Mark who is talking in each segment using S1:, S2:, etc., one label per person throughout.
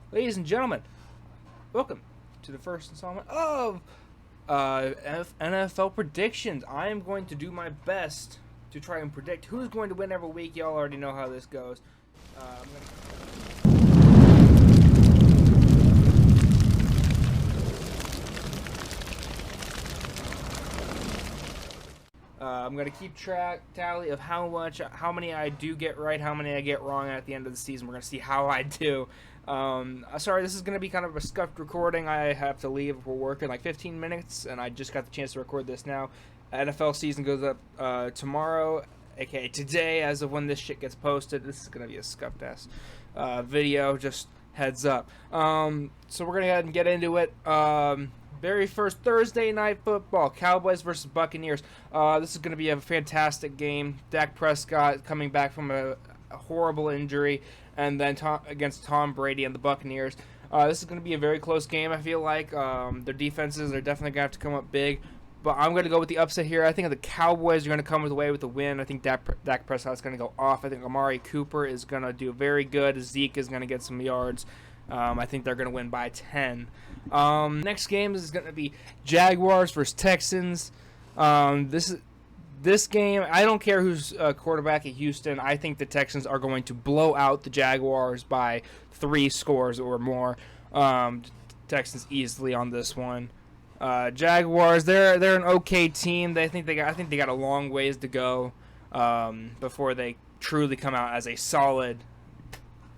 S1: Ladies and gentlemen, welcome to the first installment of NFL predictions. I am going to do my best to try and predict who's going to win every week. Y'all already know how this goes. I'm gonna keep tally of how many I do get right, how many I get wrong at the end of the season. We're gonna see how I do. Sorry, this is gonna be kind of a scuffed recording. I have to leave for work in like 15 minutes, and I just got the chance to record this now. NFL season goes up tomorrow, aka today, as of when this shit gets posted. This is gonna be a scuffed ass video. Just heads up. So we're gonna go ahead and get into it. Very first Thursday night football, Cowboys versus Buccaneers. This is going to be a fantastic game. Dak Prescott coming back from a horrible injury, and then against Tom Brady and the Buccaneers. This is going to be a very close game, I feel like. Their defenses are definitely going to have to come up big. But I'm going to go with the upset here. I think the Cowboys are going to come away with the win. I think Dak Prescott is going to go off. I think Amari Cooper is going to do very good. Zeke is going to get some yards. I think they're going to win by 10. Next game is going to be Jaguars versus Texans. This game, I don't care who's quarterback at Houston. I think the Texans are going to blow out the Jaguars by 3 scores or more. Texans easily on this one. Jaguars, they're an okay team. I think they got a long ways to go before they truly come out as a solid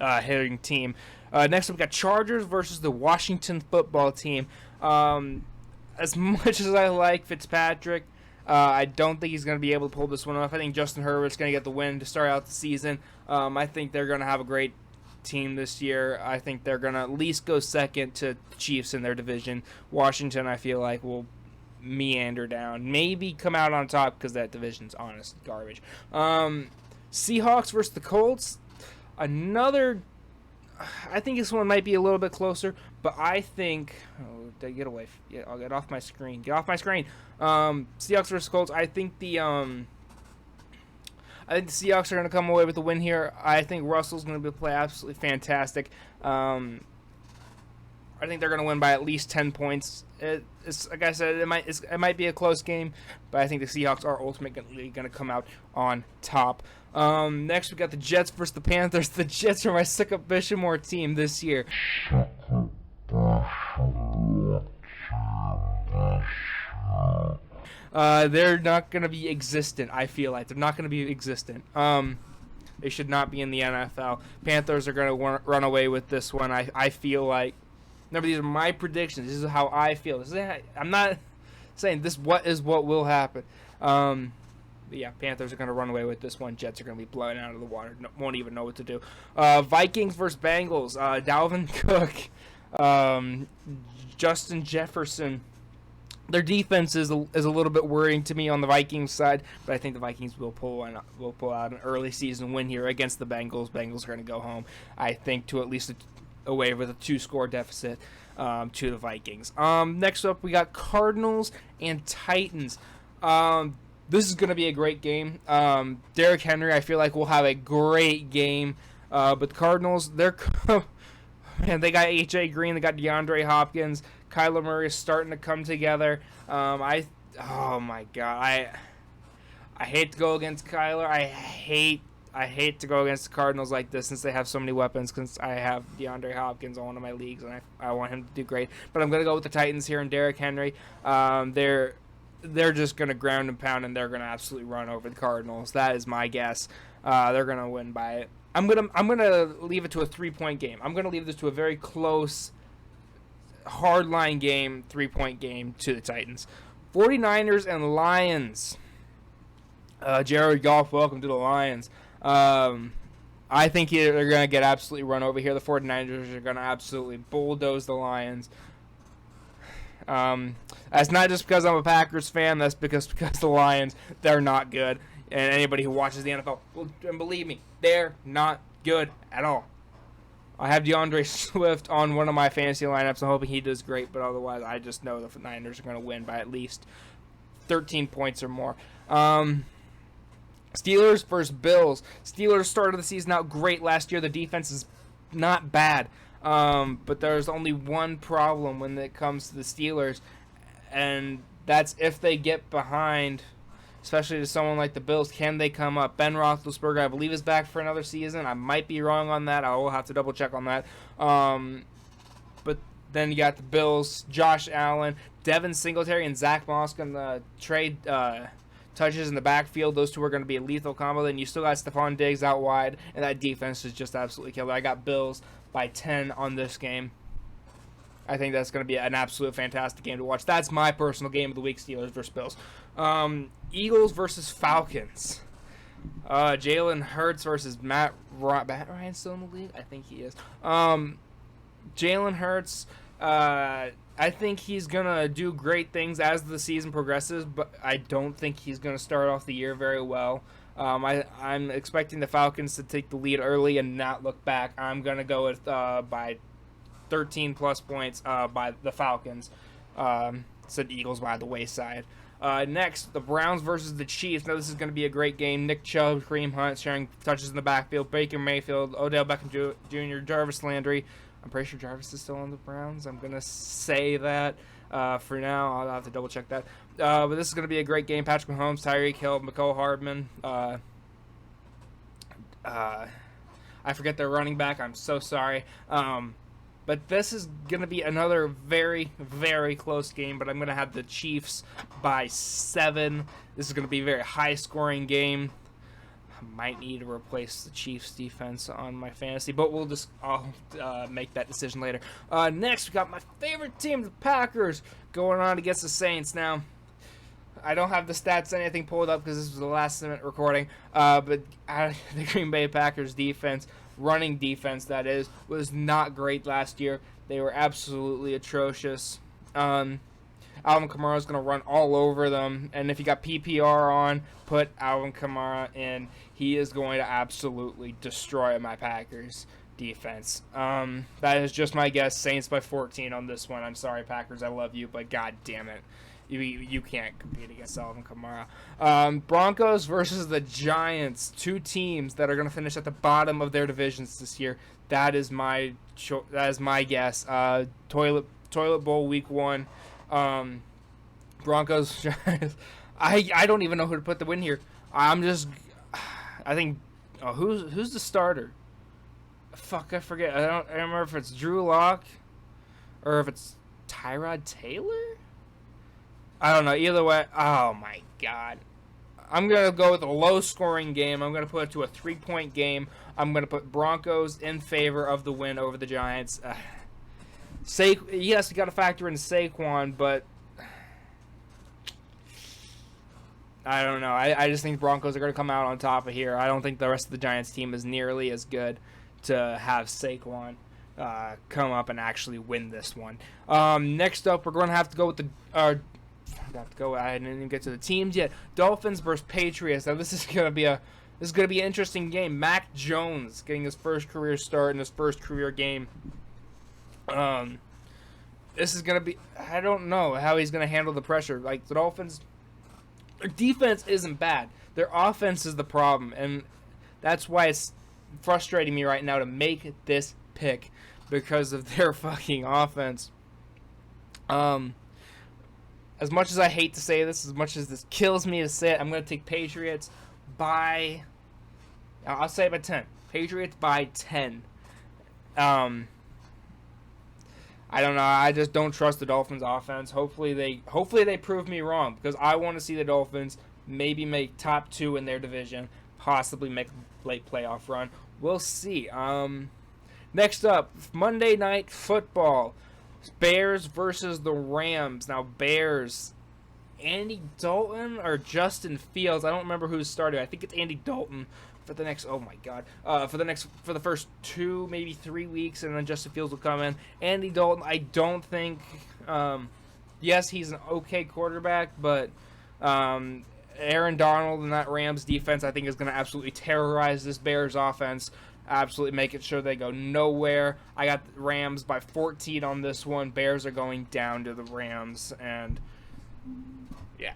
S1: hitting team. Next, we've got Chargers versus the Washington football team. As much as I like Fitzpatrick, I don't think he's going to be able to pull this one off. I think Justin Herbert's going to get the win to start out the season. I think they're going to have a great team this year. I think they're going to at least go second to the Chiefs in their division. Washington, I feel like, will meander down. Maybe come out on top because that division's honest garbage. Seahawks versus the Colts. I think this one might be a little bit closer, but I think... Oh, get away. Yeah, I'll get off my screen. Get off my screen. Seahawks versus Colts. I think the Seahawks are going to come away with the win here. I think Russell's going to play absolutely fantastic. I think they're going to win by at least 10 points. It's like I said, it might be a close game, but I think the Seahawks are ultimately going to come out on top. Next, we got the Jets versus the Panthers. The Jets are my Succop Bishamore team this year. They're not going to be existent, I feel like. They're not going to be existent. They should not be in the NFL. Panthers are going to run away with this one, I feel like. Remember, these are my predictions. This is how I feel. I'm not saying what will happen. But yeah, Panthers are going to run away with this one. Jets are going to be blown out of the water. Won't even know what to do. Vikings versus Bengals. Dalvin Cook, Justin Jefferson. Their defense is a little bit worrying to me on the Vikings side, but I think the Vikings will pull out an early season win here against the Bengals. Bengals are going to go home, I think, to at least away with a 2-score deficit to the Vikings. Next up, we got Cardinals and Titans. This is going to be a great game. Derrick Henry, I feel like, will have a great game. But the Cardinals, they got A.J. Green, they got DeAndre Hopkins. Kyler Murray is starting to come together. Oh my God, I hate to go against Kyler. I hate to go against the Cardinals like this since they have so many weapons. Since I have DeAndre Hopkins on one of my leagues, and I want him to do great. But I'm going to go with the Titans here and Derrick Henry. They're just going to ground and pound, and they're going to absolutely run over the Cardinals. That is my guess. They're going to win by it. I'm gonna leave it to a 3-point game. I'm going to leave this to a very close, hardline game, 3-point game to the Titans. 49ers and Lions. Jared Goff, welcome to the Lions. I think they're going to get absolutely run over here. The 49ers are going to absolutely bulldoze the Lions. That's not just because I'm a Packers fan. That's because the Lions, they're not good. And anybody who watches the NFL, and believe me, they're not good at all. I have DeAndre Swift on one of my fantasy lineups. I'm hoping he does great, but otherwise I just know the Niners are going to win by at least 13 points or more. Steelers versus Bills. Steelers started the season out great last year. The defense is not bad. But there's only one problem when it comes to the Steelers, and that's if they get behind, especially to someone like the Bills. Can they come up? Ben Roethlisberger, I believe, is back for another season. I might be wrong on that. I will have to double check on that. But then you got the Bills, Josh Allen, Devin Singletary, and Zach Moss going to trade touches in the backfield. Those two are going to be a lethal combo. Then you still got Stephon Diggs out wide, and that defense is just absolutely killer. I got Bills by 10 on this game. I think that's going to be an absolute fantastic game to watch. That's my personal game of the week, Steelers versus Bills. Eagles versus Falcons. Jalen Hurts versus Matt Ryan still in the league? I think he is. Jalen Hurts, I think he's going to do great things as the season progresses, but I don't think he's going to start off the year very well. I'm expecting the Falcons to take the lead early and not look back. I'm going to go with by 13-plus points by the Falcons. Said Eagles by the wayside. Next, the Browns versus the Chiefs. Now, this is going to be a great game. Nick Chubb, Kareem Hunt sharing touches in the backfield. Baker Mayfield, Odell Beckham Jr., Jarvis Landry. I'm pretty sure Jarvis is still on the Browns. I'm going to say that for now. I'll have to double-check that. But this is going to be a great game. Patrick Mahomes, Tyreek Hill, McCole Hardman. I forget their running back. I'm so sorry. But this is going to be another very, very close game. But I'm going to have the Chiefs by 7. This is going to be a very high-scoring game. I might need to replace the Chiefs defense on my fantasy, but I'll make that decision later. Next, we got my favorite team, the Packers, going on against the Saints. Now, I don't have the stats or anything pulled up because this was the last-minute recording, but the Green Bay Packers defense, running defense that is, was not great last year. They were absolutely atrocious. Alvin Kamara is going to run all over them, and if you got PPR on, put Alvin Kamara in. He is going to absolutely destroy my Packers defense. That is just my guess. Saints by 14 on this one. I'm sorry, Packers. I love you, but god damn it. You can't compete against Alvin Kamara. Broncos versus the Giants. Two teams that are going to finish at the bottom of their divisions this year. That is my guess. Toilet Bowl week 1. Broncos. I don't even know who to put the win here. I think. Oh, who's the starter? Fuck, I forget. I don't remember if it's Drew Lock or if it's Tyrod Taylor. I don't know. Either way, oh my god. I'm going to go with a low-scoring game. I'm going to put it to a 3-point game. I'm going to put Broncos in favor of the win over the Giants. Yes, you got to factor in Saquon, but I don't know. I just think Broncos are going to come out on top of here. I don't think the rest of the Giants team is nearly as good to have Saquon come up and actually win this one. Next up, we're going to have to go with the I didn't even get to the teams yet. Dolphins versus Patriots. Now this is gonna be an interesting game. Mac Jones getting his first career start in his first career game. This is gonna be. I don't know how he's gonna handle the pressure. Like the Dolphins, their defense isn't bad. Their offense is the problem, and that's why it's frustrating me right now to make this pick because of their fucking offense. As much as I hate to say this, as much as this kills me to say it, I'm going to take Patriots by... I'll say it by 10. Patriots by 10. I don't know. I just don't trust the Dolphins' offense. Hopefully they prove me wrong, because I want to see the Dolphins maybe make top 2 in their division, possibly make a late playoff run. We'll see. Next up, Monday Night Football. Bears versus the Rams. Now, Bears, Andy Dalton or Justin Fields? I don't remember who's starting. I think it's Andy Dalton for the next. Oh my God! For the first 2, maybe 3 weeks, and then Justin Fields will come in. Andy Dalton, I don't think. Yes, he's an okay quarterback, but Aaron Donald and that Rams defense, I think, is going to absolutely terrorize this Bears offense. Absolutely making sure they go nowhere. I got the Rams by 14 on this one. Bears are going down to the Rams. And, yeah.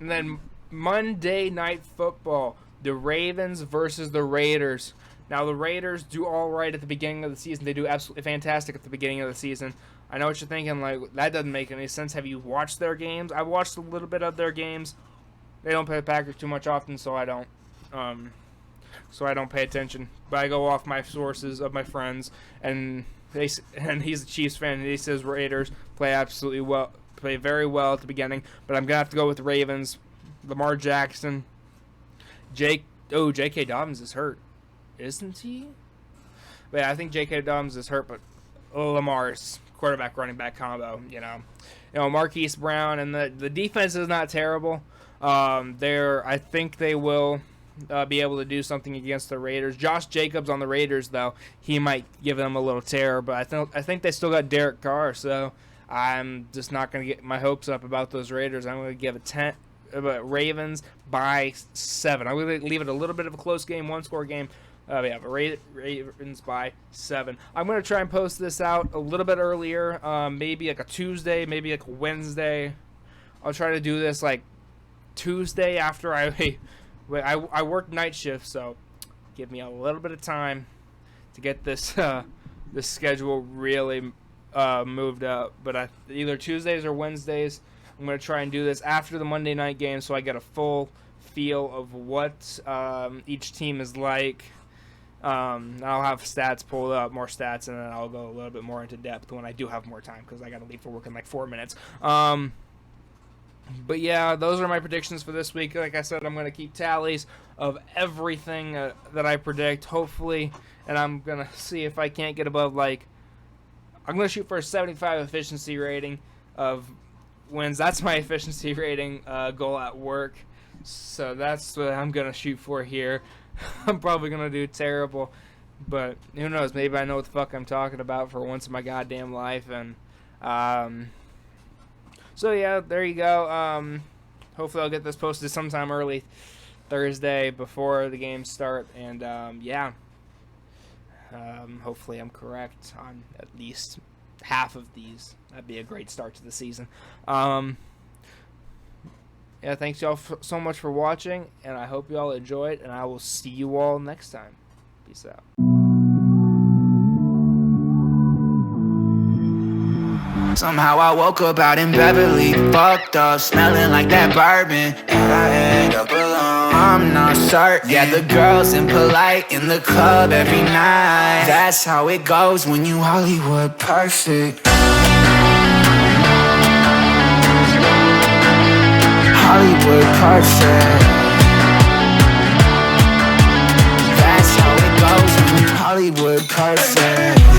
S1: And then Monday Night Football. The Ravens versus the Raiders. Now, the Raiders do all right at the beginning of the season. They do absolutely fantastic at the beginning of the season. I know what you're thinking, like, that doesn't make any sense. Have you watched their games? I've watched a little bit of their games. They don't play the Packers too much often, so I don't. So I don't pay attention. But I go off my sources of my friends, and he's a Chiefs fan, and he says Raiders play absolutely well, play very well at the beginning. But I'm gonna have to go with the Ravens. Lamar Jackson, J.K. Dobbins is hurt, isn't he? But yeah, I think J.K. Dobbins is hurt, but Lamar's quarterback running back combo, you know, Marquise Brown, and the defense is not terrible. I think they will be able to do something against the Raiders. Josh Jacobs on the Raiders, though, he might give them a little terror, but I think they still got Derek Carr, so I'm just not going to get my hopes up about those Raiders. I'm going to give Ravens by 7. I'm going to leave it a little bit of a close game, one-score game. Ravens by 7. I'm going to try and post this out a little bit earlier, maybe like a Tuesday, maybe like a Wednesday. I'll try to do this like Tuesday after I work night shift, so give me a little bit of time to get this this schedule really moved up. But either Tuesdays or Wednesdays, I'm going to try and do this after the Monday night game so I get a full feel of what each team is like. I'll have stats pulled up, more stats, and then I'll go a little bit more into depth when I do have more time because I got to leave for work in like 4 minutes. But yeah, those are my predictions for this week. Like I said, I'm going to keep tallies of everything that I predict, hopefully, and I'm going to see if I can't get above, like, I'm going to shoot for a 75 efficiency rating of wins. That's my efficiency rating goal at work, so that's what I'm going to shoot for here. I'm probably going to do terrible, but who knows, maybe I know what the fuck I'm talking about for once in my goddamn life, and, so yeah, there you go. Hopefully I'll get this posted sometime early Thursday before the games start, and yeah, hopefully I'm correct on at least half of these. That'd be a great start to the season. Yeah, thanks y'all so much for watching, and I hope y'all enjoyed, and I will see you all next time. Peace out.
S2: Somehow I woke up out in Beverly, fucked up, smelling like that bourbon, and I end up alone. I'm not certain. Yeah, the girls impolite in the club every night. That's how it goes when you Hollywood perfect. Hollywood perfect. That's how it goes when you Hollywood perfect.